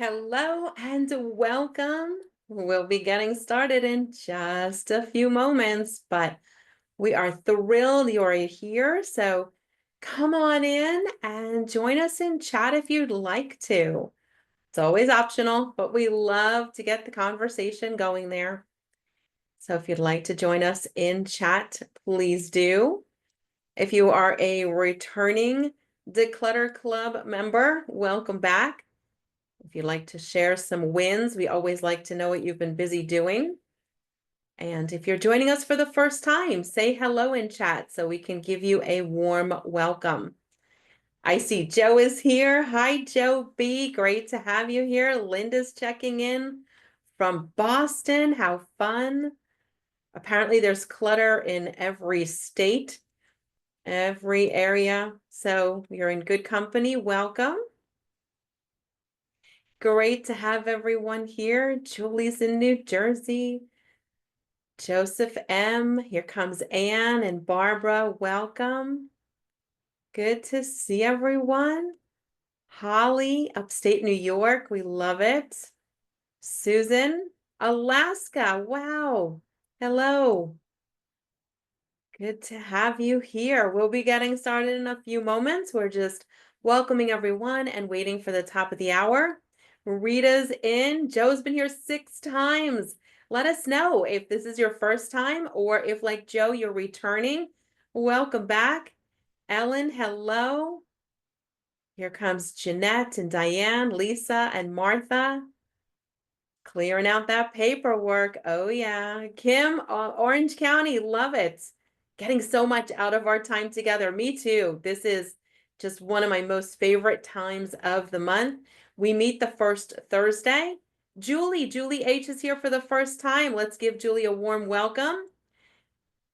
Hello and welcome. We'll be getting started in just a few moments, but we are thrilled you're here. So come on in and join us in chat if you'd like to. It's always optional, but we love to get the conversation going there. So if you'd like to join us in chat, please do. If you are a returning Declutter Club member, welcome back. If you'd like to share some wins, we always like to know what you've been busy doing. And if you're joining us for the first time, say hello in chat so we can give you a warm welcome. I see Joe is here. Hi, Joe B. Great to have you here. Linda's checking in from Boston. How fun. Apparently, there's clutter in every state, every area. So you're in good company. Welcome. Great to have everyone here. Julie's in New Jersey. Joseph M. Here comes Anne and Barbara. Welcome. Good to see everyone. Holly, upstate New York. We love it. Susan, Alaska. Wow. Hello. Good to have you here. We'll be getting started in a few moments. We're just welcoming everyone and waiting for the top of the hour. Rita's in. Joe's been here 6 times. Let us know if this is your first time or if, like Joe, you're returning. Welcome back. Ellen, hello. Here comes Jeanette and Diane, Lisa and Martha. Clearing out that paperwork. Oh, yeah. Kim, Orange County, love it. Getting so much out of our time together. Me too. This is just one of my most favorite times of the month. We meet the first Thursday. Julie H is here for the first time. Let's give Julie a warm welcome.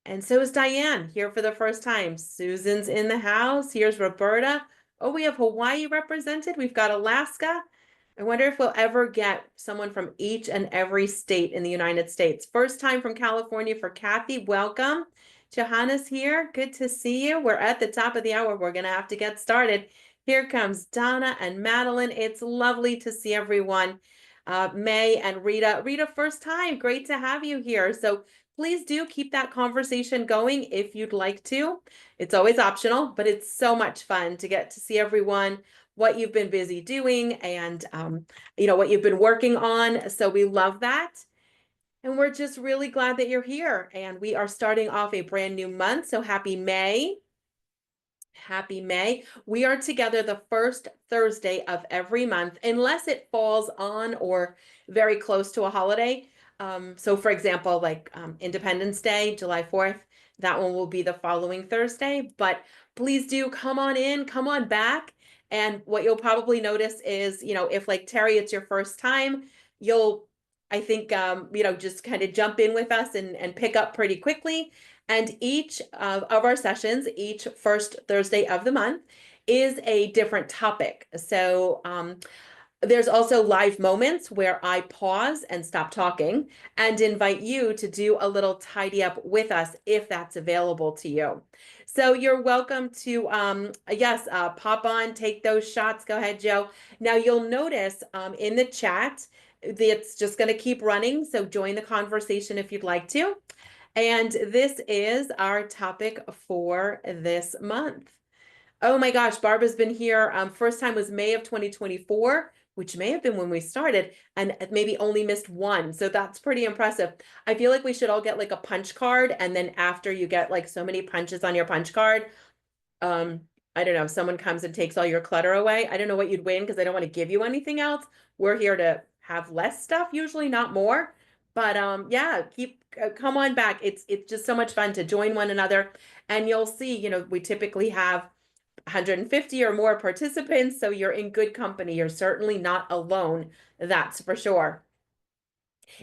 And so is Diane here for the first time. Susan's in the house. Here's Roberta. Oh, we have Hawaii represented. We've got Alaska. I wonder if we'll ever get someone from each and every state in the United States. First time from California for Kathy. Welcome. Johanna's here. Good to see you. We're at the top of the hour. We're going to have to get started. Here comes Donna and Madeline. It's lovely to see everyone. May and Rita. Rita, first time. Great to have you here. So please do keep that conversation going if you'd like to. It's always optional, but it's so much fun to get to see everyone, what you've been busy doing, and what you've been working on. So we love that. And we're just really glad that you're here. And we are starting off a brand new month. So happy May. Happy May. We are together the first Thursday of every month, unless it falls on or very close to a holiday. So for example, like Independence Day, July 4th, that one will be the following Thursday. But please do come on in, come on back. And what you'll probably notice is, if like Terry, it's your first time, you'll, I think, just kind of jump in with us and pick up pretty quickly. And each of our sessions, each first Thursday of the month, is a different topic. So there's also live moments where I pause and stop talking and invite you to do a little tidy up with us if that's available to you. So you're welcome to, pop on, take those shots. Go ahead, Joe. Now you'll notice in the chat, it's just going to keep running. So join the conversation if you'd like to. And this is our topic for this month. Oh my gosh, Barbara's been here. First time was May of 2024, which may have been when we started, and maybe only missed one. So that's pretty impressive. I feel like we should all get like a punch card. And then after you get like so many punches on your punch card, I don't know, someone comes and takes all your clutter away. I don't know what you'd win because I don't want to give you anything else. We're here to have less stuff, usually not more. But yeah, come on back. It's just so much fun to join one another. And you'll see, we typically have 150 or more participants, so you're in good company. You're certainly not alone, that's for sure.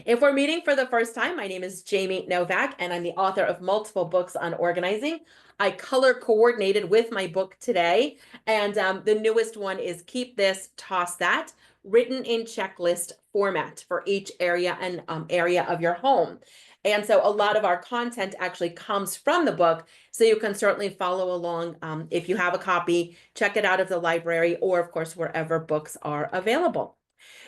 If we're meeting for the first time, my name is Jamie Novak, and I'm the author of multiple books on organizing. I color coordinated with my book today, and the newest one is Keep This, Toss That, written in checklist format for each area and area of your home. And so a lot of our content actually comes from the book, so you can certainly follow along if you have a copy, check it out of the library, or of course, wherever books are available.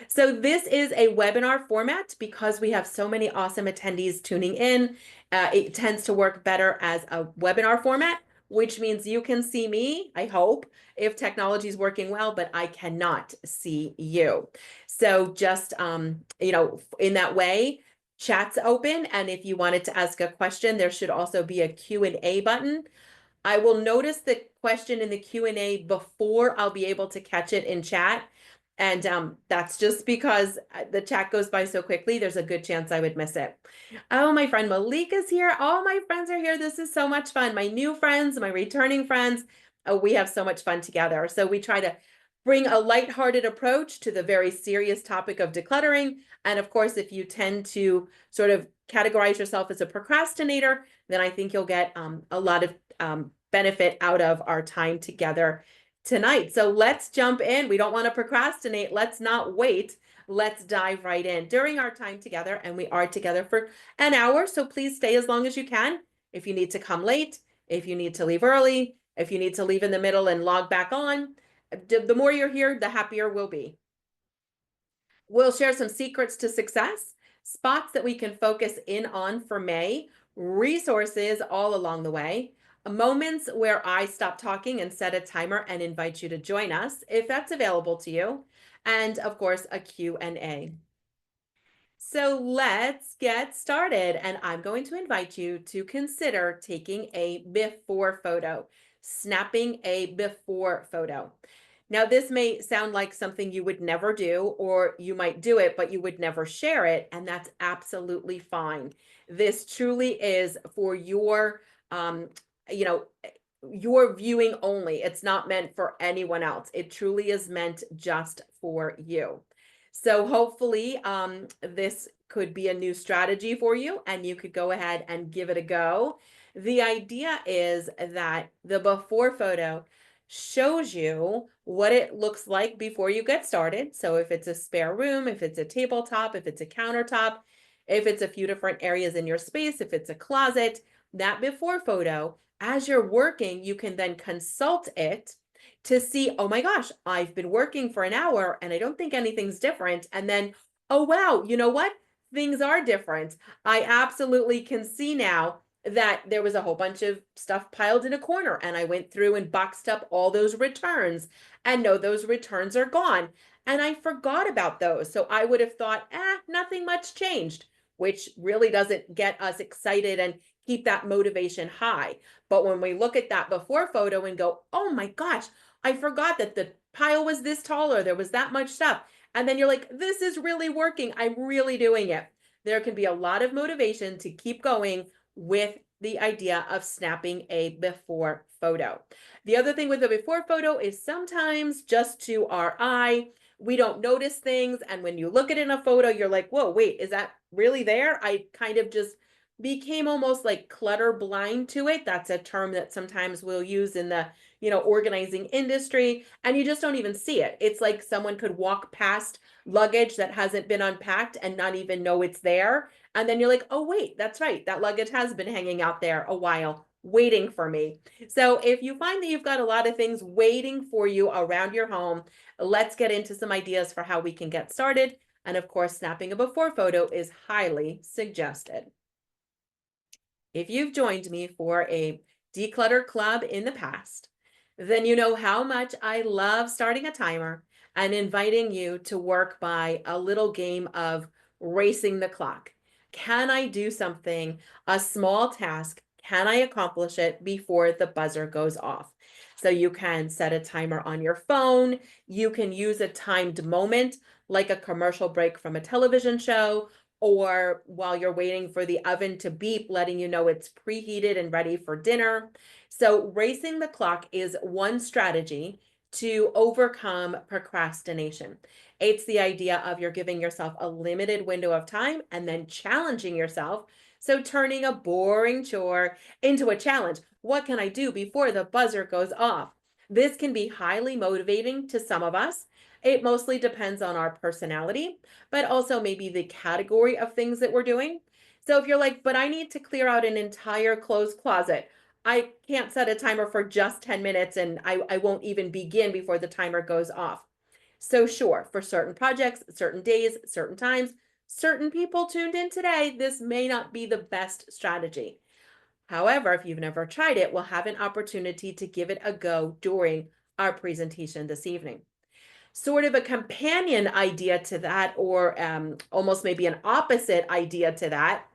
So this is a webinar format because we have so many awesome attendees tuning in. It tends to work better as a webinar format, which means you can see me, I hope, if technology is working well, but I cannot see you. So just, in that way, chat's open. And if you wanted to ask a question, there should also be a Q&A button. I will notice the question in the Q&A before I'll be able to catch it in chat. And that's just because the chat goes by so quickly, there's a good chance I would miss it. Oh, my friend Malika's here. All my friends are here. This is so much fun. My new friends, my returning friends, we have so much fun together. So we try to bring a lighthearted approach to the very serious topic of decluttering. And of course, if you tend to sort of categorize yourself as a procrastinator, then I think you'll get a lot of benefit out of our time together tonight. So let's jump in. We don't want to procrastinate. Let's not wait. Let's dive right in during our time together. And we are together for an hour. So please stay as long as you can. If you need to come late, if you need to leave early, if you need to leave in the middle and log back on, the more you're here, the happier we'll be. We'll share some secrets to success, spots that we can focus in on for May, resources all along the way, moments where I stop talking and set a timer and invite you to join us if that's available to you, and of course a Q&A. So let's get started. And I'm going to invite you to consider taking a before photo, snapping a before photo. Now, this may sound like something you would never do, or you might do it, but you would never share it. And that's absolutely fine. This truly is for um, you know, your viewing only. It's not meant for anyone else. It truly is meant just for you. So hopefully this could be a new strategy for you and you could go ahead and give it a go. The idea is that the before photo shows you what it looks like before you get started. So if it's a spare room, if it's a tabletop, if it's a countertop, if it's a few different areas in your space, if it's a closet, that before photo, as you're working, you can then consult it to see, oh my gosh, I've been working for an hour and I don't think anything's different. And then, oh wow, you know what? Things are different. I absolutely can see now that there was a whole bunch of stuff piled in a corner and I went through and boxed up all those returns and no, those returns are gone. And I forgot about those. So I would have thought, nothing much changed, which really doesn't get us excited and keep that motivation high. But when we look at that before photo and go, oh my gosh, I forgot that the pile was this tall or there was that much stuff. And then you're like, this is really working. I'm really doing it. There can be a lot of motivation to keep going with the idea of snapping a before photo. The other thing with the before photo is sometimes just to our eye, we don't notice things. And when you look at it in a photo, you're like, whoa, wait, is that really there? I kind of just became almost like clutter blind to it. That's a term that sometimes we'll use in the, organizing industry, and you just don't even see it. It's like someone could walk past luggage that hasn't been unpacked and not even know it's there. And then you're like, oh, wait, that's right. That luggage has been hanging out there a while, waiting for me. So if you find that you've got a lot of things waiting for you around your home, let's get into some ideas for how we can get started. And of course, snapping a before photo is highly suggested. If you've joined me for a declutter club in the past, then you know how much I love starting a timer and inviting you to work by a little game of racing the clock. Can I do something, a small task? Can I accomplish it before the buzzer goes off? So you can set a timer on your phone. You can use a timed moment like a commercial break from a television show, or while you're waiting for the oven to beep, letting you know it's preheated and ready for dinner. So racing the clock is one strategy to overcome procrastination. It's the idea of you're giving yourself a limited window of time and then challenging yourself. So turning a boring chore into a challenge. What can I do before the buzzer goes off? This can be highly motivating to some of us. It mostly depends on our personality, but also maybe the category of things that we're doing. So if you're like, but I need to clear out an entire clothes closet, I can't set a timer for just 10 minutes and I won't even begin before the timer goes off. So sure, for certain projects, certain days, certain times, certain people tuned in today, this may not be the best strategy. However, if you've never tried it, we'll have an opportunity to give it a go during our presentation this evening. Sort of a companion idea to that, or almost maybe an opposite idea to that,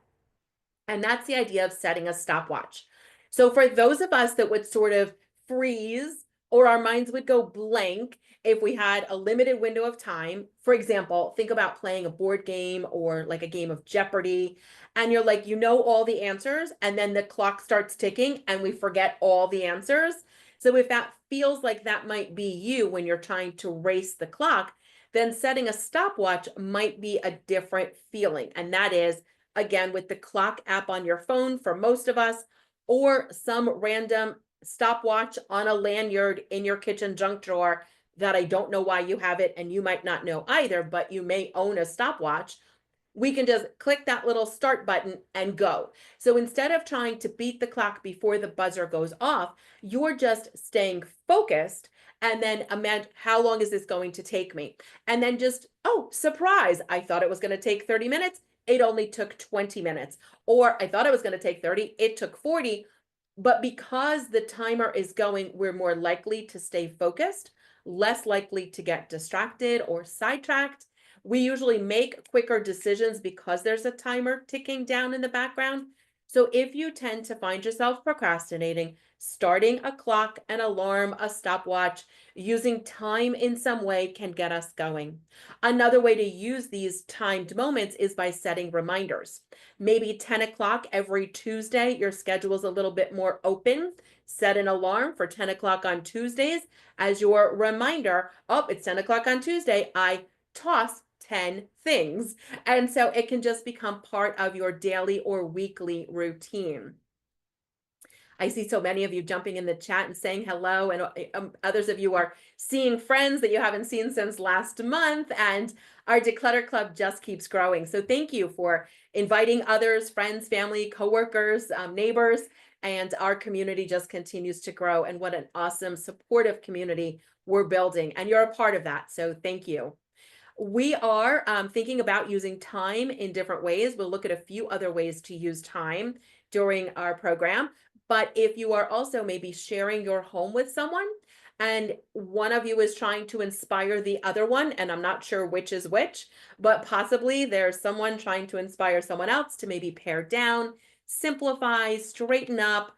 and that's the idea of setting a stopwatch. So for those of us that would sort of freeze or our minds would go blank if we had a limited window of time, for example, think about playing a board game or like a game of Jeopardy, and you're like, you know, all the answers, and then the clock starts ticking and we forget all the answers. So if that feels like that might be you when you're trying to race the clock, then setting a stopwatch might be a different feeling. And that is, again, with the clock app on your phone for most of us, or some random stopwatch on a lanyard in your kitchen junk drawer that I don't know why you have it, and you might not know either, but you may own a stopwatch. We can just click that little start button and go. So instead of trying to beat the clock before the buzzer goes off, you're just staying focused, and then imagine, how long is this going to take me? And then just, oh, surprise, I thought it was going to take 30 minutes. It only took 20 minutes. Or I thought it was going to take 30, it took 40. But because the timer is going, we're more likely to stay focused, less likely to get distracted or sidetracked. We usually make quicker decisions because there's a timer ticking down in the background. So if you tend to find yourself procrastinating, starting a clock, an alarm, a stopwatch, using time in some way can get us going. Another way to use these timed moments is by setting reminders. Maybe 10 o'clock every Tuesday, your schedule is a little bit more open. Set an alarm for 10 o'clock on Tuesdays as your reminder. Oh, it's 10 o'clock on Tuesday. I toss 10 things. And so it can just become part of your daily or weekly routine. I see so many of you jumping in the chat and saying hello, and others of you are seeing friends that you haven't seen since last month, and our Declutter Club just keeps growing. So thank you for inviting others, friends, family, coworkers, neighbors, and our community just continues to grow, and what an awesome, supportive community we're building, and you're a part of that, so thank you. We are thinking about using time in different ways. We'll look at a few other ways to use time during our program. But if you are also maybe sharing your home with someone and one of you is trying to inspire the other one, and I'm not sure which is which, but possibly there's someone trying to inspire someone else to maybe pare down, simplify, straighten up,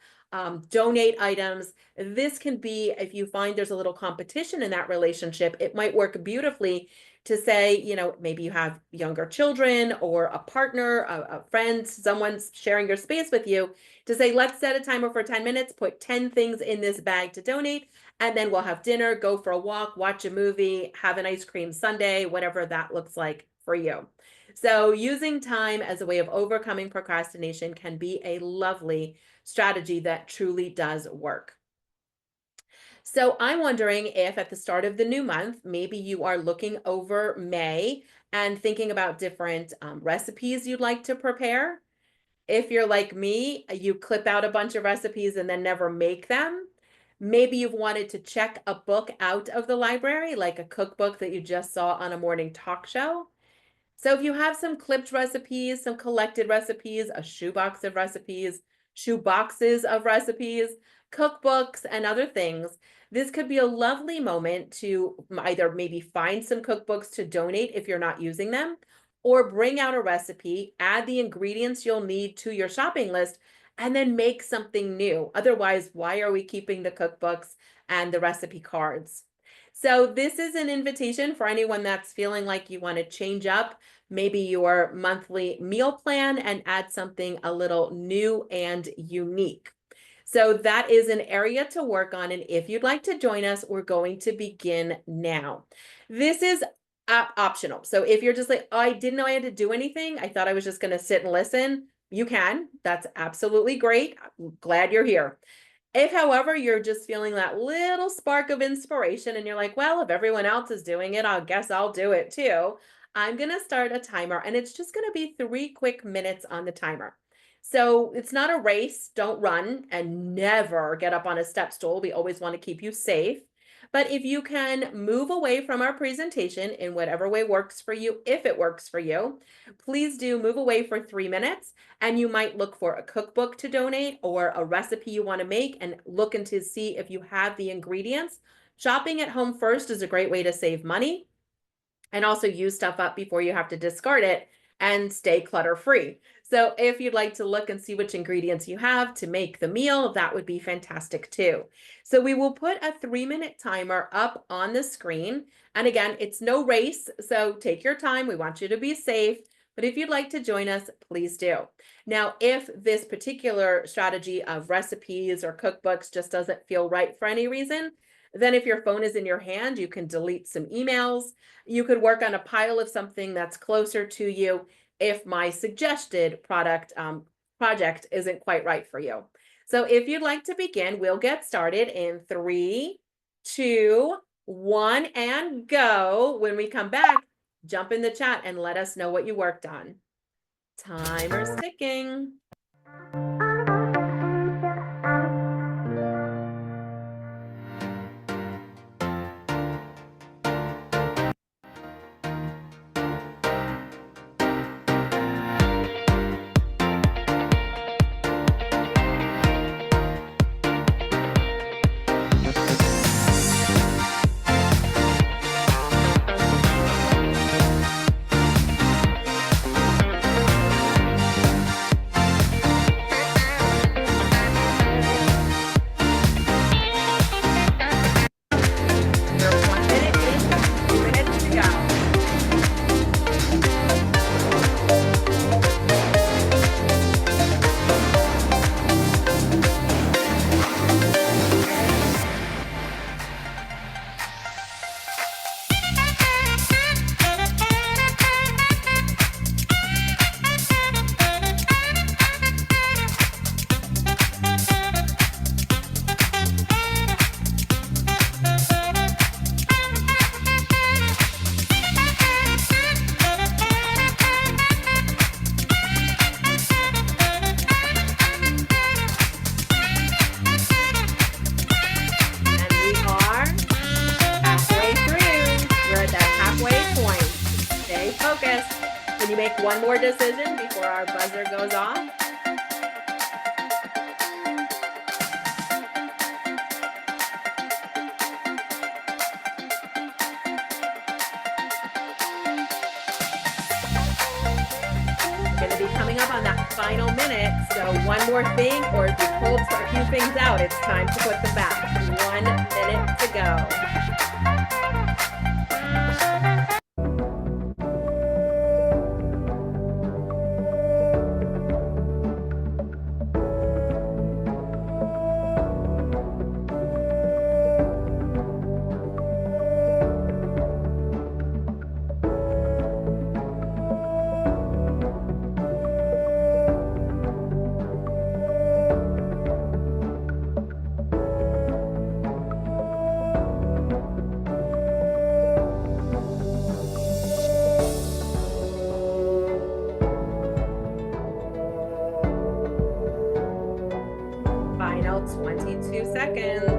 donate items. This can be, if you find there's a little competition in that relationship, it might work beautifully to say, you know, maybe you have younger children or a partner, a friend, someone's sharing your space with you, to say, let's set a timer for 10 minutes, put 10 things in this bag to donate, and then we'll have dinner, go for a walk, watch a movie, have an ice cream sundae, whatever that looks like for you. So using time as a way of overcoming procrastination can be a lovely strategy that truly does work. So I'm wondering if at the start of the new month, maybe you are looking over May and thinking about different recipes you'd like to prepare. If you're like me, you clip out a bunch of recipes and then never make them. Maybe you've wanted to check a book out of the library, like a cookbook that you just saw on a morning talk show. So if you have some clipped recipes, some collected recipes, a shoebox of recipes, shoe boxes of recipes, cookbooks, and other things, this could be a lovely moment to either maybe find some cookbooks to donate if you're not using them, or bring out a recipe, add the ingredients you'll need to your shopping list, and then make something new. Otherwise, why are we keeping the cookbooks and the recipe cards? So this is an invitation for anyone that's feeling like you want to change up maybe your monthly meal plan and add something a little new and unique. So that is an area to work on. And if you'd like to join us, we're going to begin now. This is optional. So if you're just like, oh, I didn't know I had to do anything, I thought I was just going to sit and listen, you can. That's absolutely great. I'm glad you're here. If, however, you're just feeling that little spark of inspiration and you're like, well, if everyone else is doing it, I guess I'll do it too. I'm going to start a timer, and it's just going to be 3 quick minutes on the timer. So it's not a race. Don't run, and never get up on a step stool. We always want to keep you safe. But if you can move away from our presentation in whatever way works for you, if it works for you, please do move away for 3 minutes, and you might look for a cookbook to donate or a recipe you want to make and look into see if you have the ingredients. Shopping at home first is a great way to save money and also use stuff up before you have to discard it and stay clutter free. So if you'd like to look and see which ingredients you have to make the meal, that would be fantastic too. So we will put a 3-minute timer up on the screen. And again, it's no race, so take your time. We want you to be safe. But if you'd like to join us, please do. Now, if this particular strategy of recipes or cookbooks just doesn't feel right for any reason, then if your phone is in your hand, you can delete some emails. You could work on a pile of something that's closer to you if my suggested project isn't quite right for you. So if you'd like to begin, we'll get started in 3, 2, 1, and go. When we come back, jump in the chat and let us know what you worked on. Timer's ticking. Can you make one more decision before our buzzer goes off? We're going to be coming up on that final minute, so one more thing, or if you pulled a few things out, it's time to put them back. 1 minute to go. Final 22 seconds.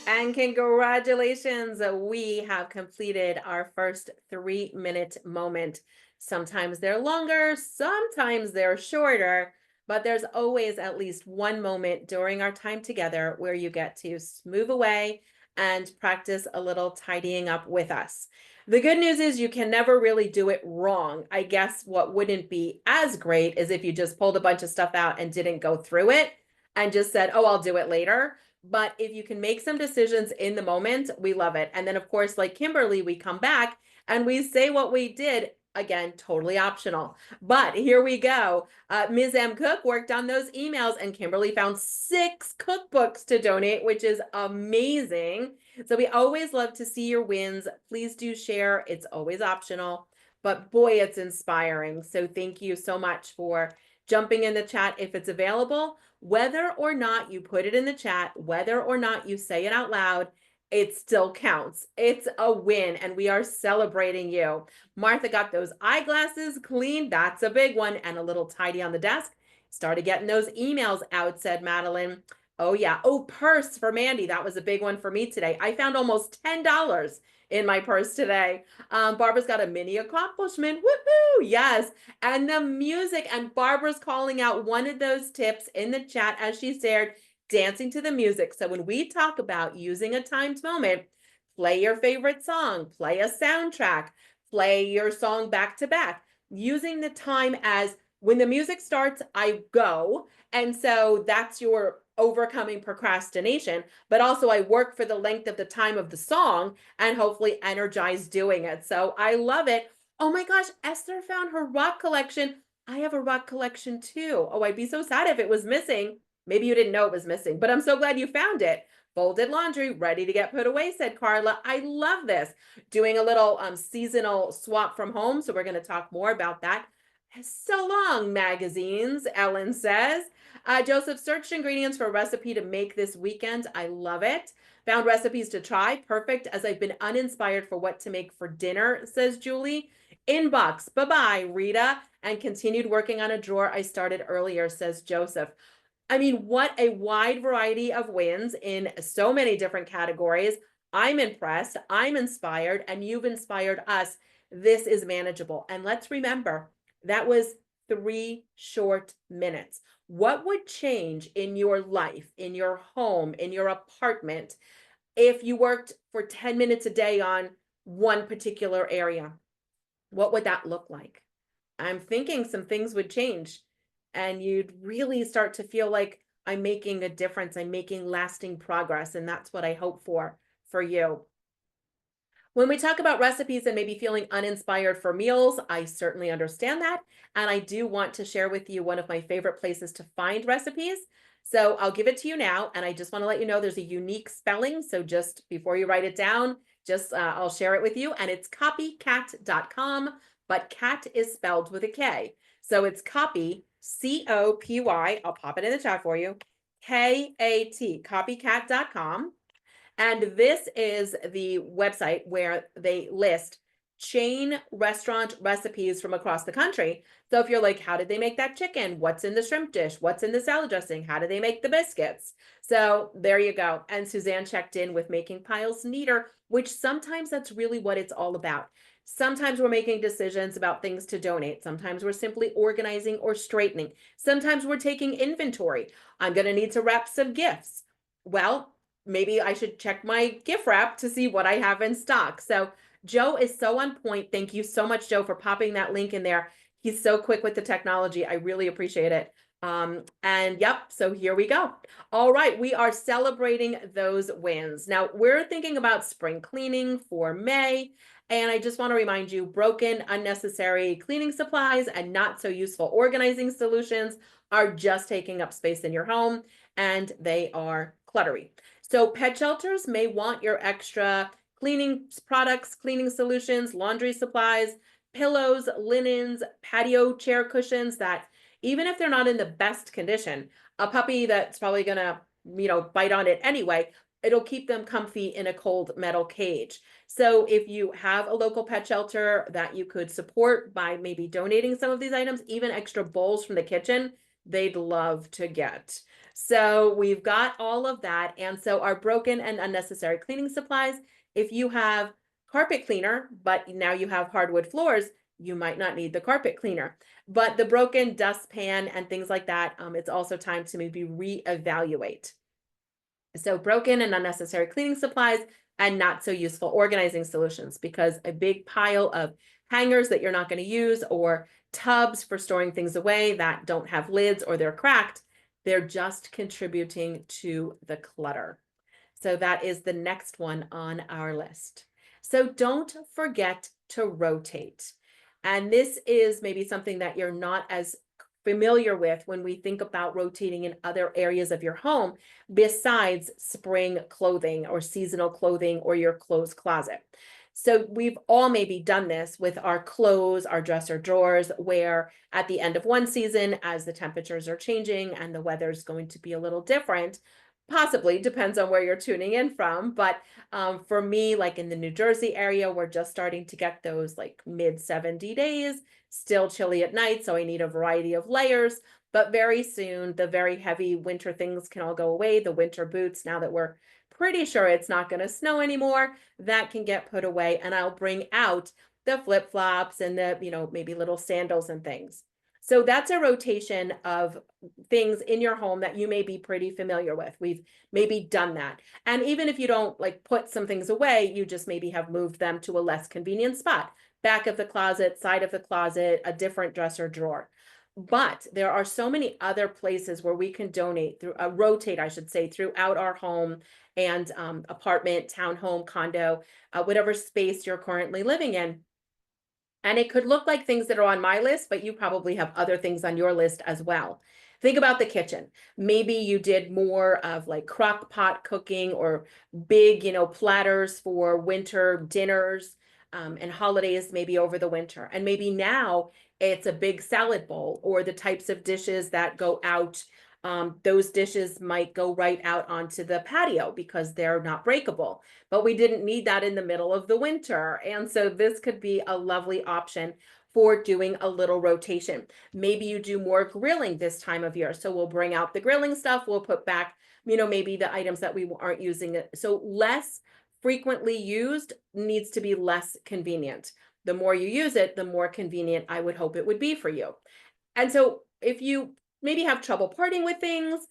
And congratulations, we have completed our first 3-minute moment. Sometimes they're longer, sometimes they're shorter, but there's always at least one moment during our time together where you get to move away and practice a little tidying up with us. The good news is you can never really do it wrong. I guess what wouldn't be as great is if you just pulled a bunch of stuff out and didn't go through it and just said, oh, I'll do it later. But if you can make some decisions in the moment, we love it. And then, of course, like Kimberly, we come back and we say what we did. Again, totally optional. But here we go. Ms. M. Cook worked on those emails, and Kimberly found 6 cookbooks to donate, which is amazing. So we always love to see your wins. Please do share. It's always optional, but boy, it's inspiring. So thank you so much for jumping in the chat if it's available. Whether or not you put it in the chat, whether or not you say it out loud, it still counts. It's a win, and we are celebrating you. Martha got those eyeglasses clean. That's a big one, and a little tidy on the desk. Started getting those emails out, said Madeline. Oh, yeah. Oh, purse for Mandy. That was a big one for me today. I found almost $10 in my purse today. Barbara's got a mini accomplishment. Woohoo! Yes. And the music. And Barbara's calling out one of those tips in the chat as she shared, dancing to the music. So when we talk about using a timed moment, play your favorite song, play a soundtrack, play your song back to back, using the time as when the music starts, I go. And so that's your overcoming procrastination, but also I work for the length of the time of the song and hopefully energize doing it. So I love it. Oh my gosh, Esther found her rock collection. I have a rock collection too. Oh, I'd be so sad if it was missing. Maybe you didn't know it was missing, but I'm so glad you found it. Folded laundry, ready to get put away, said Carla. I love this. Doing a little seasonal swap from home. So we're going to talk more about that. So long, magazines, Ellen says. Joseph searched ingredients for a recipe to make this weekend. I love it. Found recipes to try. Perfect, as I've been uninspired for what to make for dinner, says Julie. Inbox. Bye-bye, Rita. And continued working on a drawer I started earlier, says Joseph. I mean, what a wide variety of wins in so many different categories. I'm impressed. I'm inspired, and you've inspired us. This is manageable. And let's remember, that was 3 short minutes. What would change in your life, in your home, in your apartment, if you worked for 10 minutes a day on one particular area? What would that look like? I'm thinking some things would change, and you'd really start to feel like I'm making a difference. I'm making lasting progress. And that's what I hope for you. When we talk about recipes and maybe feeling uninspired for meals, I certainly understand that. And I do want to share with you one of my favorite places to find recipes. So I'll give it to you now. And I just want to let you know there's a unique spelling. So just before you write it down, I'll share it with you. And it's copycat.com, but cat is spelled with a K. So it's copy, C-O-P-Y. I'll pop it in the chat for you. K-A-T, copycat.com. And this is the website where they list chain restaurant recipes from across the country. So if you're like, how did they make that chicken? What's in the shrimp dish? What's in the salad dressing? How do they make the biscuits? So there you go. And Suzanne checked in with making piles neater, which sometimes that's really what it's all about. Sometimes we're making decisions about things to donate. Sometimes we're simply organizing or straightening. Sometimes we're taking inventory. I'm going to need to wrap some gifts. Well, maybe I should check my gift wrap to see what I have in stock. So Joe is so on point. Thank you so much, Joe, for popping that link in there. He's so quick with the technology. I really appreciate it. And yep, so here we go. All right, we are celebrating those wins. Now we're thinking about spring cleaning for May. And I just want to remind you, broken, unnecessary cleaning supplies and not so useful organizing solutions are just taking up space in your home, and they are cluttery. So pet shelters may want your extra cleaning products, cleaning solutions, laundry supplies, pillows, linens, patio chair cushions that even if they're not in the best condition, a puppy that's probably gonna, bite on it anyway, it'll keep them comfy in a cold metal cage. So if you have a local pet shelter that you could support by maybe donating some of these items, even extra bowls from the kitchen, they'd love to get. So we've got all of that. And so our broken and unnecessary cleaning supplies, if you have carpet cleaner, but now you have hardwood floors, you might not need the carpet cleaner. But the broken dustpan and things like that, it's also time to maybe reevaluate. So broken and unnecessary cleaning supplies and not so useful organizing solutions, because a big pile of hangers that you're not going to use or tubs for storing things away that don't have lids or they're cracked, they're just contributing to the clutter. So that is the next one on our list. So don't forget to rotate. And this is maybe something that you're not as familiar with when we think about rotating in other areas of your home besides spring clothing or seasonal clothing or your clothes closet. So we've all maybe done this with our clothes, our dresser drawers, where at the end of one season, as the temperatures are changing and the weather's going to be a little different, possibly depends on where you're tuning in from. But for me, like in the New Jersey area, we're just starting to get those like mid 70 days, still chilly at night. So I need a variety of layers. But very soon, the very heavy winter things can all go away. The winter boots, now that we're pretty sure it's not going to snow anymore, that can get put away. And I'll bring out the flip-flops and the, maybe little sandals and things. So that's a rotation of things in your home that you may be pretty familiar with. We've maybe done that. And even if you don't like put some things away, you just maybe have moved them to a less convenient spot. Back of the closet, side of the closet, a different dresser drawer. But there are so many other places where we can rotate, I should say, throughout our home and apartment, townhome, condo, whatever space you're currently living in. And it could look like things that are on my list, but you probably have other things on your list as well. Think about the kitchen. Maybe you did more of like crock pot cooking or big, platters for winter dinners and holidays, maybe over the winter. And maybe now it's a big salad bowl or the types of dishes that go out. Those dishes might go right out onto the patio because they're not breakable, but we didn't need that in the middle of the winter. And so this could be a lovely option for doing a little rotation. Maybe you do more grilling this time of year. So we'll bring out the grilling stuff. We'll put back, maybe the items that we aren't using. So less frequently used needs to be less convenient. The more you use it, the more convenient I would hope it would be for you. And so if you maybe have trouble parting with things,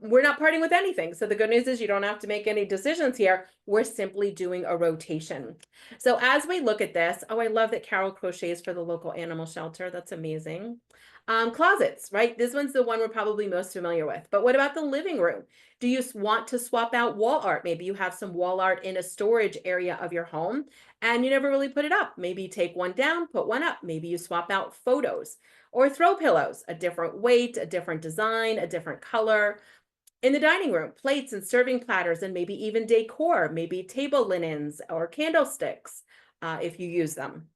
we're not parting with anything. So the good news is you don't have to make any decisions here. We're simply doing a rotation. So as we look at this, oh, I love that Carol crochets for the local animal shelter. That's amazing. Closets, right? This one's the one we're probably most familiar with. But what about the living room? Do you want to swap out wall art? Maybe you have some wall art in a storage area of your home and you never really put it up. Maybe take one down, put one up. Maybe you swap out photos or throw pillows, a different weight, a different design, a different color. In the dining room, plates and serving platters, and maybe even decor, maybe table linens or candlesticks, if you use them.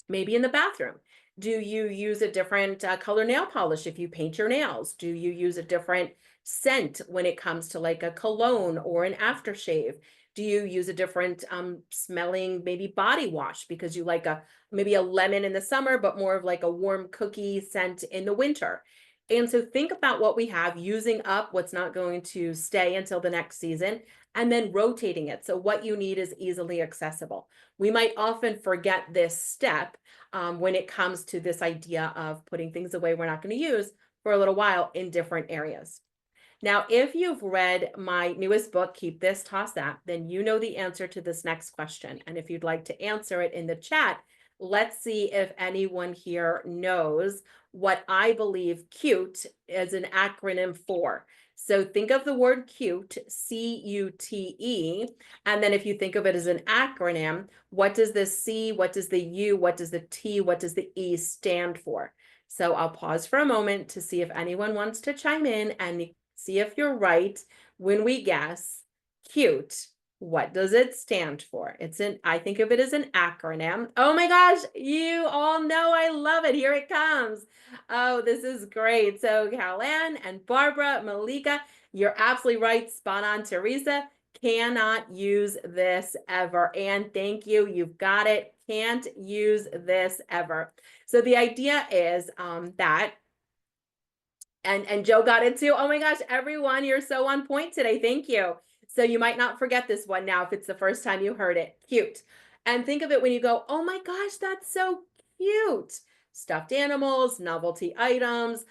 Maybe in the bathroom. Do you use a different color nail polish if you paint your nails? Do you use a different scent when it comes to like a cologne or an aftershave? Do you use a different smelling maybe body wash because you like maybe a lemon in the summer, but more of like a warm cookie scent in the winter? And so think about what we have, using up what's not going to stay until the next season, and then rotating it. So what you need is easily accessible. We might often forget this step when it comes to this idea of putting things away we're not going to use for a little while in different areas. Now, if you've read my newest book, Keep This, Toss That, then you know the answer to this next question. And if you'd like to answer it in the chat, let's see if anyone here knows what I believe CUTE is an acronym for. So think of the word cute, C-U-T-E, and then if you think of it as an acronym, what does the C, what does the U, what does the T, what does the E stand for? So I'll pause for a moment to see if anyone wants to chime in and see if you're right when we guess. CUTE, what does it stand for? I think of it as an acronym. Oh my gosh, you all know I love it. Here it comes. Oh, this is great. So Calan and Barbara, Malika, you're absolutely right. Spot on, Teresa. Cannot use this ever. And thank you. You've got it. Can't use this ever. So the idea is that and Joe got it too. Oh my gosh, everyone, you're so on point today. Thank you. So you might not forget this one now if it's the first time you heard it. Cute. And think of it when you go, oh my gosh, that's so cute. Stuffed animals, novelty items,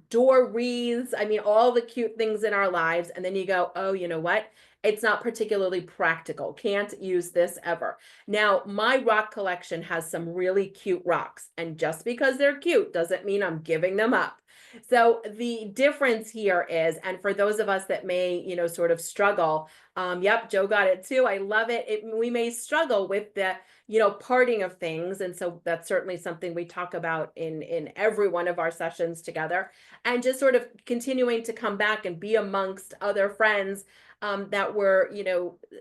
door wreaths. I mean, all the cute things in our lives. And then you go, oh, you know what? It's not particularly practical. Can't use this ever. Now, my rock collection has some really cute rocks. And just because they're cute doesn't mean I'm giving them up. So the difference here is, and for those of us that may, sort of struggle, yep, Joe got it too. I love it. We may struggle with the, parting of things. And so that's certainly something we talk about in every one of our sessions together, and just sort of continuing to come back and be amongst other friends that we're,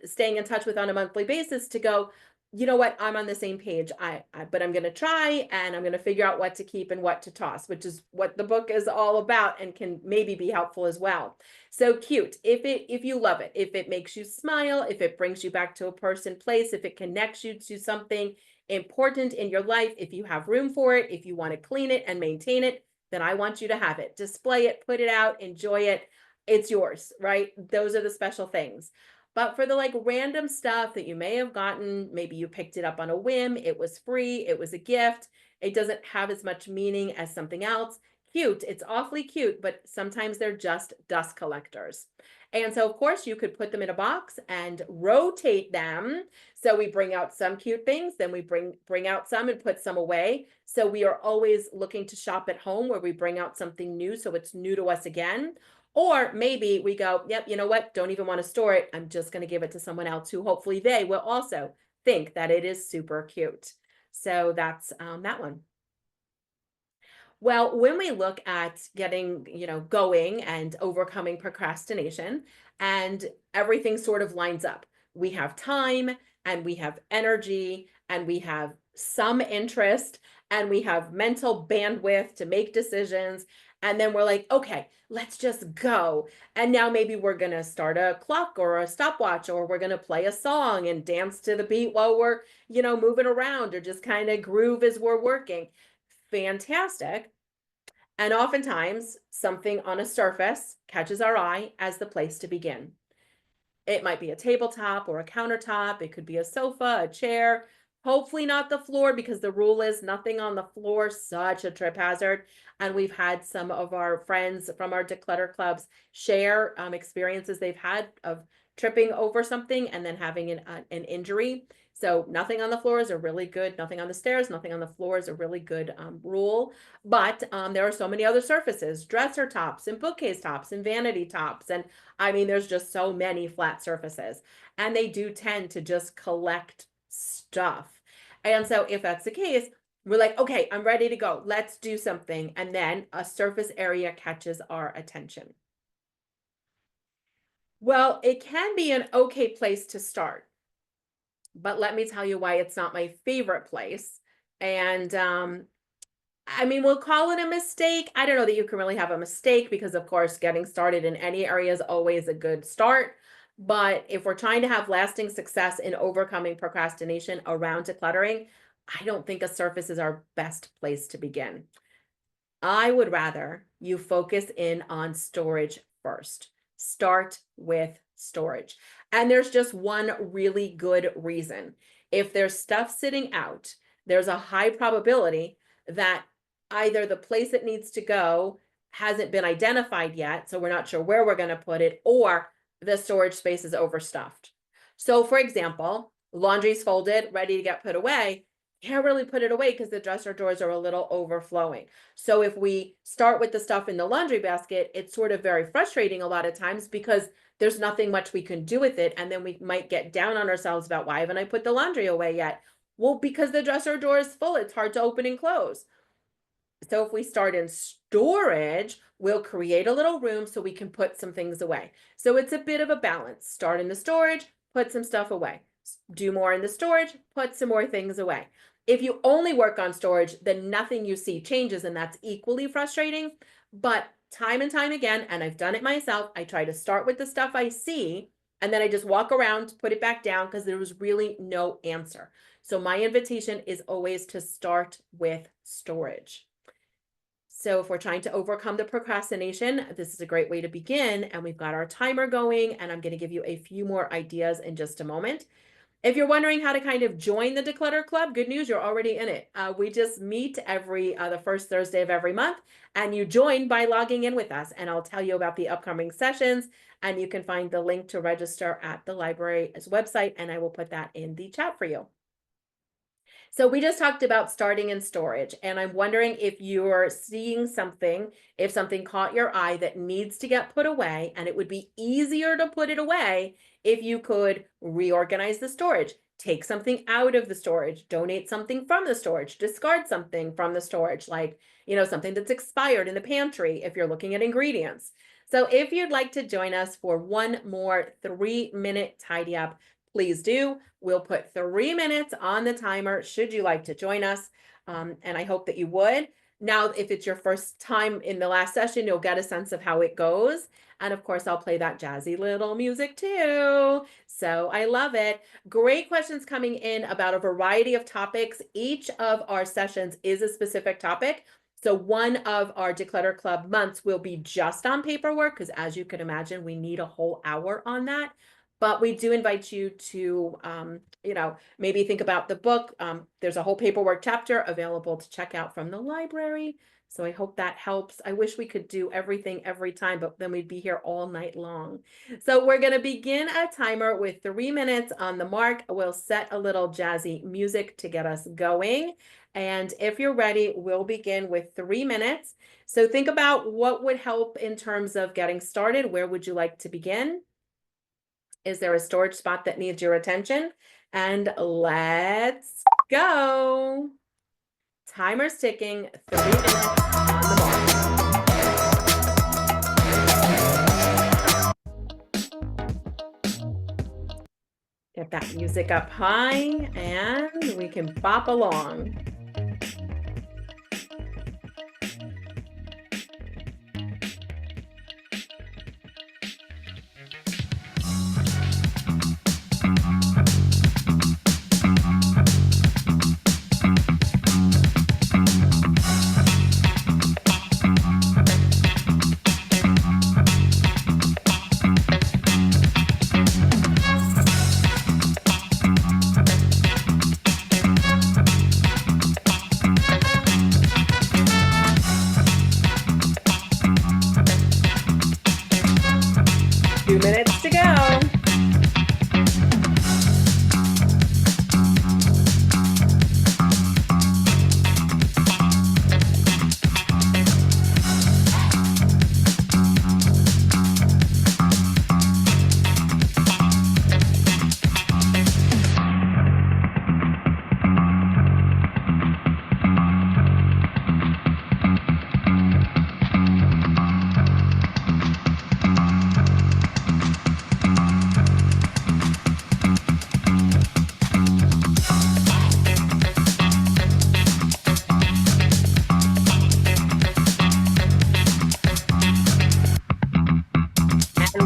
staying in touch with on a monthly basis to go, you know what, I'm on the same page. But I'm going to try, and I'm going to figure out what to keep and what to toss, which is what the book is all about and can maybe be helpful as well. So cute. If you love it, if it makes you smile, if it brings you back to a person, place, if it connects you to something important in your life, if you have room for it, if you want to clean it and maintain it, then I want you to have it. Display it, put it out, enjoy it. It's yours, right? Those are the special things. But for the like random stuff that you may have gotten, maybe you picked it up on a whim, it was free, it was a gift, it doesn't have as much meaning as something else. Cute, it's awfully cute, but sometimes they're just dust collectors. And so, of course, you could put them in a box and rotate them. So we bring out some cute things, then we bring out some and put some away. So we are always looking to shop at home where we bring out something new, so it's new to us again. Or maybe we go, yep, you know what? Don't even want to store it. I'm just going to give it to someone else who hopefully they will also think that it is super cute. So that's that one. Well, when we look at getting, going and overcoming procrastination, and everything sort of lines up. We have time, and we have energy, and we have some interest, and we have mental bandwidth to make decisions. And then we're like, okay, let's just go. And now maybe we're going to start a clock or a stopwatch, or we're going to play a song and dance to the beat while we're, moving around, or just kind of groove as we're working. Fantastic. And oftentimes, something on a surface catches our eye as the place to begin. It might be a tabletop or a countertop. It could be a sofa, a chair, hopefully not the floor, because the rule is nothing on the floor, such a trip hazard. And we've had some of our friends from our declutter clubs share experiences they've had of tripping over something and then having an injury. So nothing on the floor is a really good, nothing on the stairs, nothing on the floor is a really good rule. But there are so many other surfaces, dresser tops and bookcase tops and vanity tops. And I mean, there's just so many flat surfaces, and they do tend to just collect stuff. And so if that's the case, we're like, okay, I'm ready to go. Let's do something. And then a surface area catches our attention. Well, it can be an okay place to start, but let me tell you why it's not my favorite place. And I mean, we'll call it a mistake. I don't know that you can really have a mistake, because, of course, getting started in any area is always a good start. But if we're trying to have lasting success in overcoming procrastination around decluttering, I don't think a surface is our best place to begin. I would rather you focus in on storage first. Start with storage. And there's just one really good reason. If there's stuff sitting out, there's a high probability that either the place it needs to go hasn't been identified yet, so we're not sure where we're going to put it, or the storage space is overstuffed. So, for example, laundry's folded, ready to get put away. Can't really put it away because the dresser drawers are a little overflowing. So if we start with the stuff in the laundry basket, it's sort of very frustrating a lot of times, because there's nothing much we can do with it. And then we might get down on ourselves about, why haven't I put the laundry away yet? Well, because the dresser drawer is full, it's hard to open and close. So if we start in storage, we'll create a little room so we can put some things away. So it's a bit of a balance. Start in the storage, put some stuff away. Do more in the storage, put some more things away. If you only work on storage, then nothing you see changes, and that's equally frustrating. But time and time again, and I've done it myself, I try to start with the stuff I see, and then I just walk around, put it back down, because there was really no answer. So my invitation is always to start with storage. So if we're trying to overcome the procrastination, this is a great way to begin. And we've got our timer going, and I'm going to give you a few more ideas in just a moment. If you're wondering how to kind of join the Declutter Club, good news, you're already in it. We just meet every the first Thursday of every month, and you join by logging in with us. And I'll tell you about the upcoming sessions, and you can find the link to register at the library's website, and I will put that in the chat for you. So we just talked about starting in storage, and I'm wondering if you're seeing something, if something caught your eye that needs to get put away, and it would be easier to put it away if you could reorganize the storage, take something out of the storage, donate something from the storage, discard something from the storage, like, something that's expired in the pantry if you're looking at ingredients. So if you'd like to join us for one more 3-minute tidy up, please do. We'll put 3 minutes on the timer should you like to join us. And I hope that you would. Now, if it's your first time in the last session, you'll get a sense of how it goes. And of course, I'll play that jazzy little music too. So I love it. Great questions coming in about a variety of topics. Each of our sessions is a specific topic. So one of our Declutter Club months will be just on paperwork, because as you can imagine, we need a whole hour on that. But we do invite you to, maybe think about the book. There's a whole paperwork chapter available to check out from the library. So I hope that helps. I wish we could do everything every time, but then we'd be here all night long. So we're going to begin a timer with 3 minutes on the mark. We'll set a little jazzy music to get us going. And if you're ready, we'll begin with 3 minutes. So think about what would help in terms of getting started. Where would you like to begin? Is there a storage spot that needs your attention? And let's go. Timer's ticking, 3 minutes on the mark. Get that music up high and we can bop along. Minutes to go.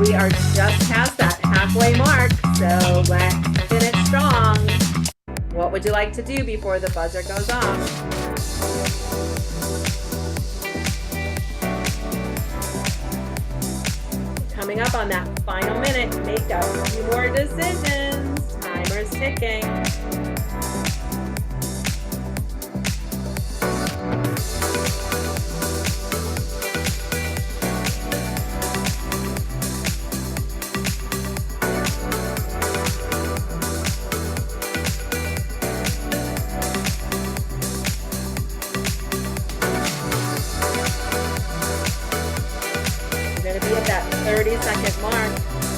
We are just past that halfway mark, so let's finish strong. What would you like to do before the buzzer goes off? Coming up on that final minute, make a few more decisions. Timer's ticking. Be at that 30-second mark.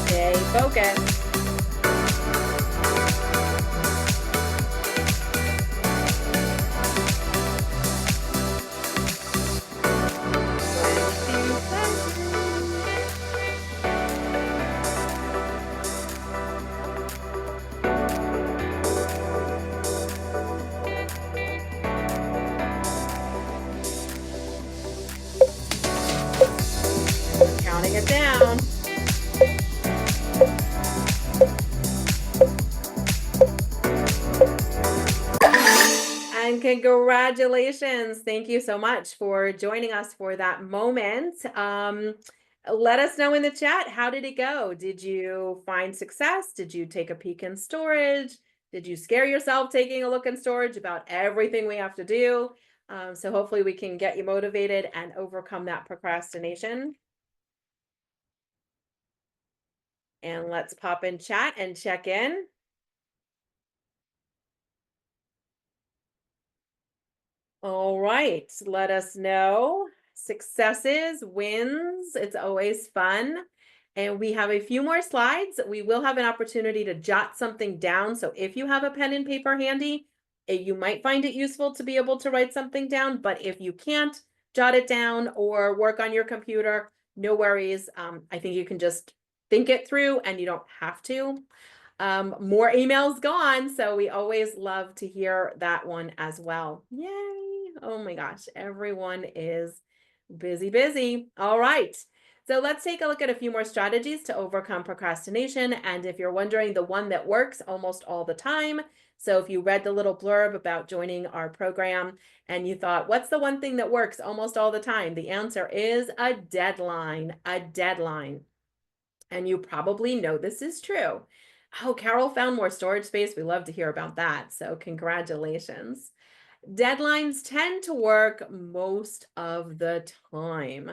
Stay focused. Counting it down. And congratulations. Thank you so much for joining us for that moment. Let us know in the chat, how did it go? Did you find success? Did you take a peek in storage? Did you scare yourself taking a look in storage about everything we have to do? So hopefully we can get you motivated and overcome that procrastination. And let's pop in chat and check in. All right, let us know. Successes, wins, it's always fun. And we have a few more slides. We will have an opportunity to jot something down. So if you have a pen and paper handy, you might find it useful to be able to write something down. But if you can't jot it down or work on your computer, no worries. I think you can just think it through and you don't have to. More emails gone. So we always love to hear that one as well. Yay. Oh my gosh. Everyone is busy, busy. All right. So let's take a look at a few more strategies to overcome procrastination. And if you're wondering, the one that works almost all the time. So if you read the little blurb about joining our program and you thought, what's the one thing that works almost all the time? The answer is a deadline, a deadline. And you probably know this is true. Oh, Carol found more storage space. We love to hear about that. So congratulations. Deadlines tend to work most of the time.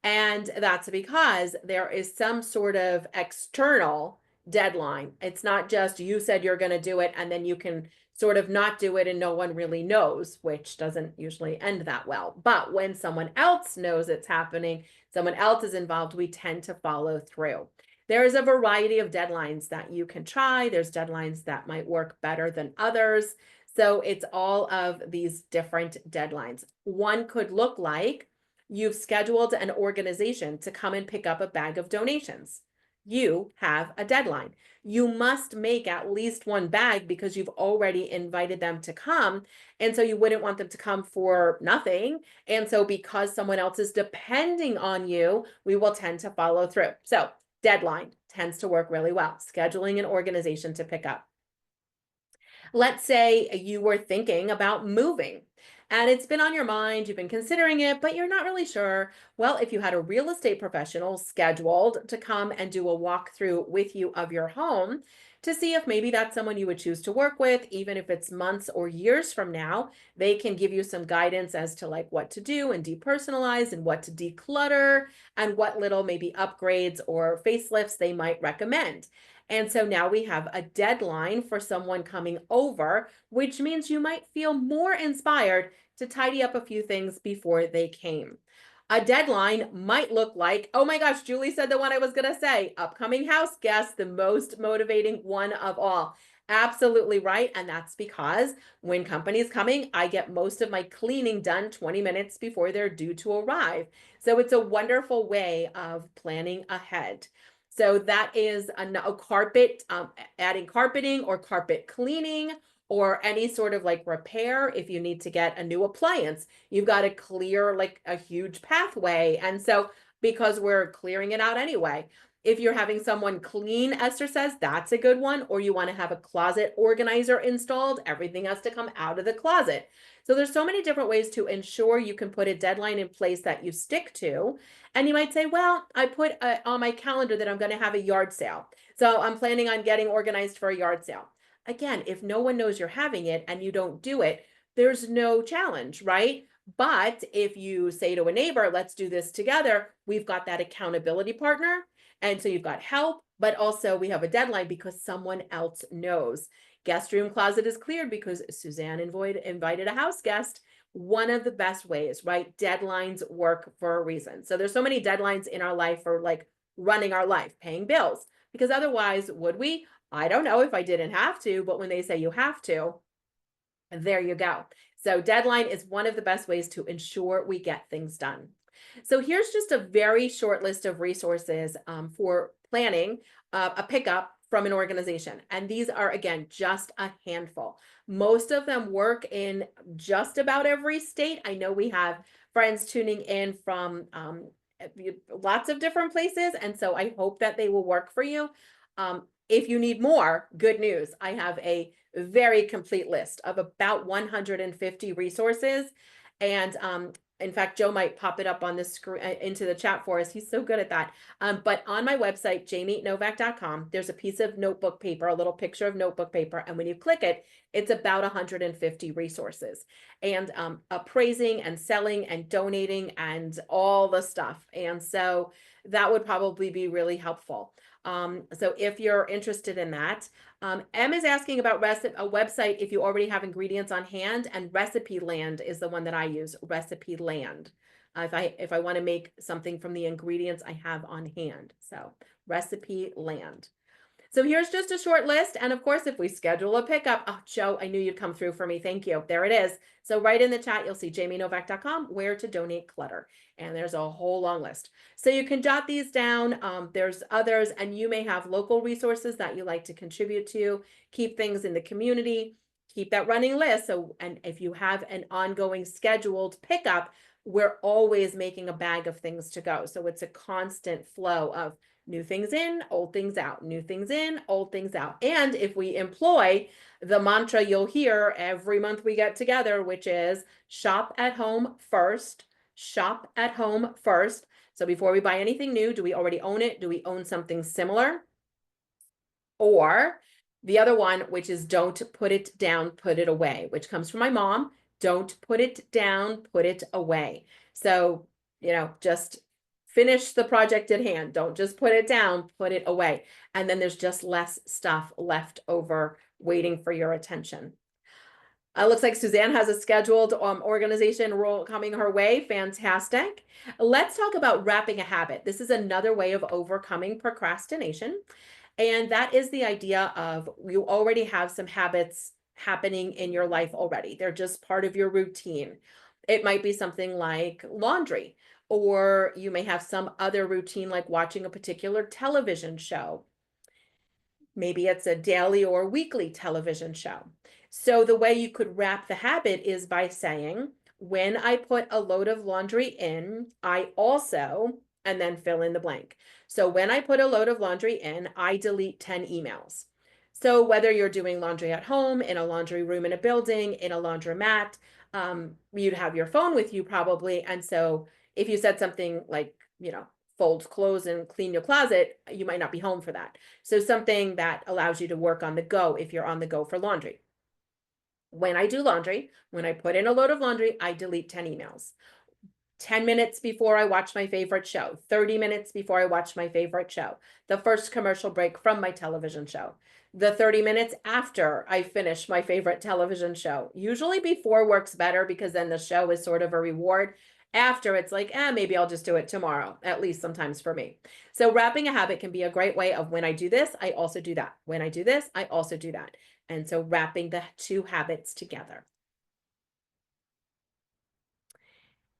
And that's because there is some sort of external deadline. It's not just you said you're going to do it and then you can sort of not do it and no one really knows, which doesn't usually end that well. But when someone else knows it's happening, someone else is involved, we tend to follow through. There's a variety of deadlines that you can try. There's deadlines that might work better than others. So it's all of these different deadlines. One could look like you've scheduled an organization to come and pick up a bag of donations. You have a deadline. You must make at least one bag because you've already invited them to come. And so you wouldn't want them to come for nothing. And so because someone else is depending on you, we will tend to follow through. So deadline tends to work really well. Scheduling an organization to pick up. Let's say you were thinking about moving and it's been on your mind, you've been considering it, but you're not really sure. Well, if you had a real estate professional scheduled to come and do a walkthrough with you of your home to see if maybe that's someone you would choose to work with, even if it's months or years from now, they can give you some guidance as to like what to do and depersonalize and what to declutter and what little maybe upgrades or facelifts they might recommend. And so now we have a deadline for someone coming over, which means you might feel more inspired to tidy up a few things before they came. A deadline might look like, oh my gosh, Julie said the one I was going to say, upcoming house guest, the most motivating one of all. Absolutely right. And that's because when company's coming, I get most of my cleaning done 20 minutes before they're due to arrive. So it's a wonderful way of planning ahead. So that is a carpet, adding carpeting or carpet cleaning or any sort of like repair. If you need to get a new appliance, you've got to clear like a huge pathway. And so because we're clearing it out anyway, if you're having someone clean, Esther says, that's a good one. Or you want to have a closet organizer installed, everything has to come out of the closet. So there's so many different ways to ensure you can put a deadline in place that you stick to. And you might say, well, I put on my calendar that I'm going to have a yard sale. So I'm planning on getting organized for a yard sale. Again, if no one knows you're having it and you don't do it, there's no challenge, right? But if you say to a neighbor, let's do this together, we've got that accountability partner. And so you've got help, but also we have a deadline because someone else knows. Guest room closet is cleared because Suzanne invited a house guest. One of the best ways, right? Deadlines work for a reason. So there's so many deadlines in our life for like running our life, paying bills, because otherwise, would we? I don't know if I didn't have to, but when they say you have to, there you go. So deadline is one of the best ways to ensure we get things done. So here's just a very short list of resources for planning a pickup from an organization. And these are, again, just a handful. Most of them work in just about every state. I know we have friends tuning in from lots of different places. And so I hope that they will work for you. If you need more, good news. I have a very complete list of about 150 resources. And in fact, Joe might pop it up on the screen into the chat for us. He's so good at that. But on my website, jamienovak.com, there's a piece of notebook paper, a little picture of notebook paper. And when you click it, it's about 150 resources and appraising and selling and donating and all the stuff. And so that would probably be really helpful. So if you're interested in that, M is asking about a website if you already have ingredients on hand, and Recipe Land is the one that I use, Recipe Land. If I want to make something from the ingredients I have on hand. So Recipe Land. So here's just a short list. And of course, if we schedule a pickup, oh, Joe, I knew you'd come through for me. Thank you. There it is. So right in the chat, you'll see jamienovak.com, where to donate clutter. And there's a whole long list. So you can jot these down. There's others, and you may have local resources that you like to contribute to, keep things in the community, keep that running list. So, and if you have an ongoing scheduled pickup, we're always making a bag of things to go. So it's a constant flow of new things in, old things out, new things in, old things out. And if we employ the mantra you'll hear every month we get together, which is shop at home first, shop at home first. So before we buy anything new, do we already own it? Do we own something similar? Or the other one, which is don't put it down, put it away, which comes from my mom. Don't put it down, put it away. So, just finish the project at hand. Don't just put it down, put it away. And then there's just less stuff left over waiting for your attention. Looks like Suzanne has a scheduled organization role coming her way. Fantastic. Let's talk about wrapping a habit. This is another way of overcoming procrastination. And that is the idea of you already have some habits happening in your life already. They're just part of your routine. It might be something like laundry, or you may have some other routine like watching a particular television show. Maybe it's a daily or weekly television show. So the way you could wrap the habit is by saying, when I put a load of laundry in, I also, and then fill in the blank. So when I put a load of laundry in, I delete 10 emails. So whether you're doing laundry at home, in a laundry room in a building, in a laundromat, you'd have your phone with you probably. And so if you said something like, fold clothes and clean your closet, you might not be home for that. So something that allows you to work on the go if you're on the go for laundry. When I do laundry, when I put in a load of laundry, I delete 10 emails. 10 minutes before I watch my favorite show, 30 minutes before I watch my favorite show, the first commercial break from my television show, the 30 minutes after I finish my favorite television show. Usually before works better because then the show is sort of a reward. After it's like, maybe I'll just do it tomorrow, at least sometimes for me. So wrapping a habit can be a great way of when I do this, I also do that. When I do this, I also do that. And so wrapping the two habits together.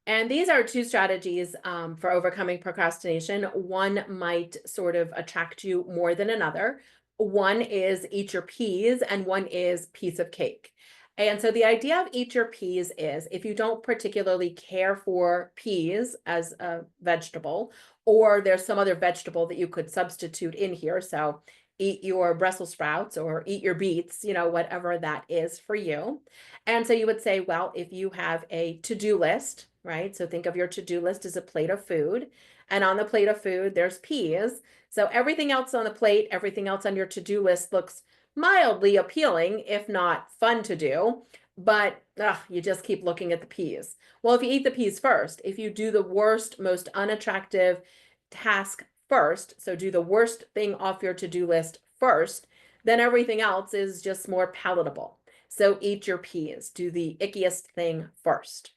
And these are two strategies for overcoming procrastination. One might sort of attract you more than another. One is eat your peas and one is piece of cake. And so the idea of eat your peas is if you don't particularly care for peas as a vegetable, or there's some other vegetable that you could substitute in here. So eat your Brussels sprouts or eat your beets, whatever that is for you. And so you would say, well, if you have a to-do list, right? So think of your to-do list as a plate of food. And on the plate of food, there's peas. So everything else on the plate, everything else on your to-do list looks mildly appealing, if not fun to do, but you just keep looking at the peas. Well, if you eat the peas first, if you do the worst, most unattractive task first, so do the worst thing off your to-do list first, then everything else is just more palatable. So eat your peas, do the ickiest thing first.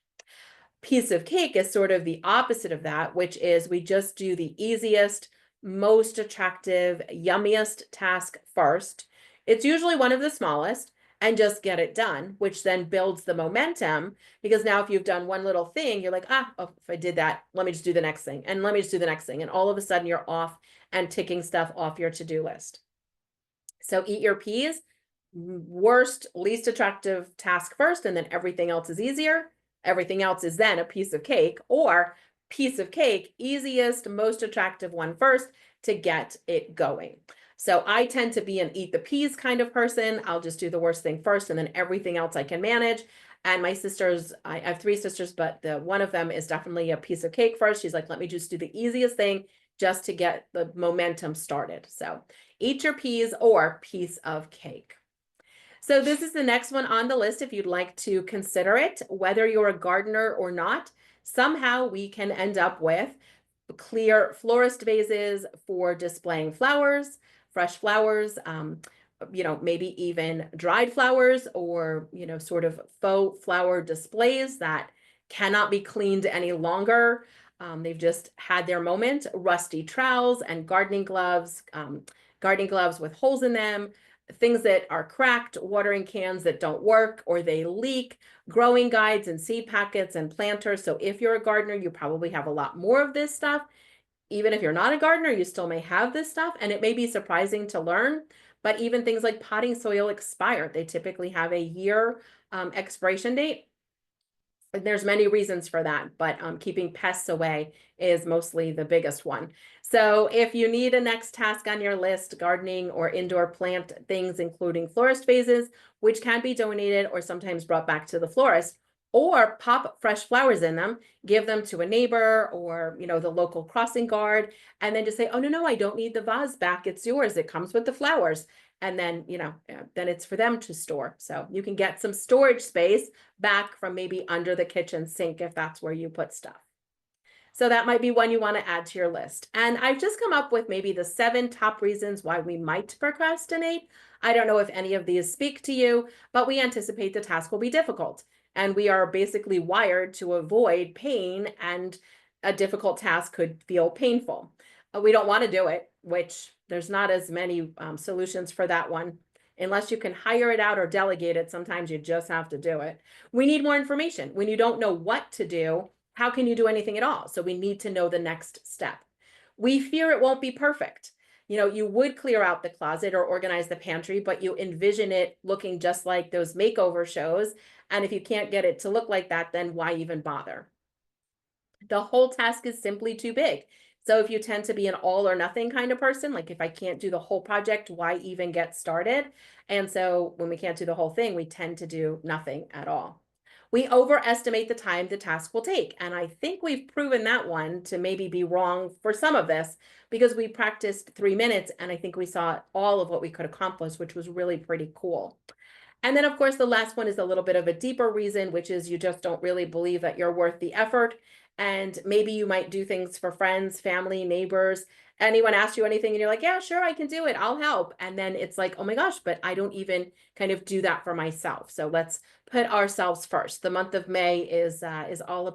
Piece of cake is sort of the opposite of that, which is we just do the easiest, most attractive, yummiest task first. It's usually one of the smallest and just get it done, which then builds the momentum because now if you've done one little thing, you're like, if I did that, let me just do the next thing and let me just do the next thing. And all of a sudden you're off and ticking stuff off your to-do list. So eat your peas, worst, least attractive task first, and then everything else is easier. Everything else is then a piece of cake, or piece of cake, easiest, most attractive one first to get it going. So I tend to be an eat the peas kind of person. I'll just do the worst thing first and then everything else I can manage. And my sisters, I have 3 sisters, but one of them is definitely a piece of cake first. She's like, let me just do the easiest thing just to get the momentum started. So eat your peas or piece of cake. So this is the next one on the list if you'd like to consider it. Whether you're a gardener or not, somehow we can end up with clear florist vases for displaying flowers, fresh flowers, maybe even dried flowers or, sort of faux flower displays that cannot be cleaned any longer. They've just had their moment. Rusty trowels and gardening gloves with holes in them, things that are cracked, watering cans that don't work or they leak, growing guides and seed packets and planters. So if you're a gardener, you probably have a lot more of this stuff. Even if you're not a gardener, you still may have this stuff, and it may be surprising to learn. But even things like potting soil expire. They typically have a year expiration date. There's many reasons for that, but keeping pests away is mostly the biggest one. So if you need a next task on your list, gardening or indoor plant things, including florist vases, which can be donated or sometimes brought back to the florist, or pop fresh flowers in them, give them to a neighbor or, the local crossing guard, and then just say, oh, no, I don't need the vase back. It's yours. It comes with the flowers. And then, then it's for them to store. So you can get some storage space back from maybe under the kitchen sink if that's where you put stuff. So that might be one you want to add to your list. And I've just come up with maybe the 7 top reasons why we might procrastinate. I don't know if any of these speak to you, but we anticipate the task will be difficult. And we are basically wired to avoid pain, and a difficult task could feel painful. We don't want to do it, which there's not as many solutions for that one. Unless you can hire it out or delegate it, sometimes you just have to do it. We need more information. When you don't know what to do, how can you do anything at all? So we need to know the next step. We fear it won't be perfect. You would clear out the closet or organize the pantry, but you envision it looking just like those makeover shows. And if you can't get it to look like that, then why even bother? The whole task is simply too big. So if you tend to be an all or nothing kind of person, like if I can't do the whole project, why even get started? And so when we can't do the whole thing, we tend to do nothing at all. We overestimate the time the task will take. And I think we've proven that one to maybe be wrong for some of this, because we practiced 3 minutes and I think we saw all of what we could accomplish, which was really pretty cool. And then, of course, the last one is a little bit of a deeper reason, which is you just don't really believe that you're worth the effort. And maybe you might do things for friends, family, neighbors. Anyone asks you anything and you're like, yeah, sure, I can do it. I'll help. And then it's like, oh my gosh, but I don't even kind of do that for myself. So let's put ourselves first. The month of May is all about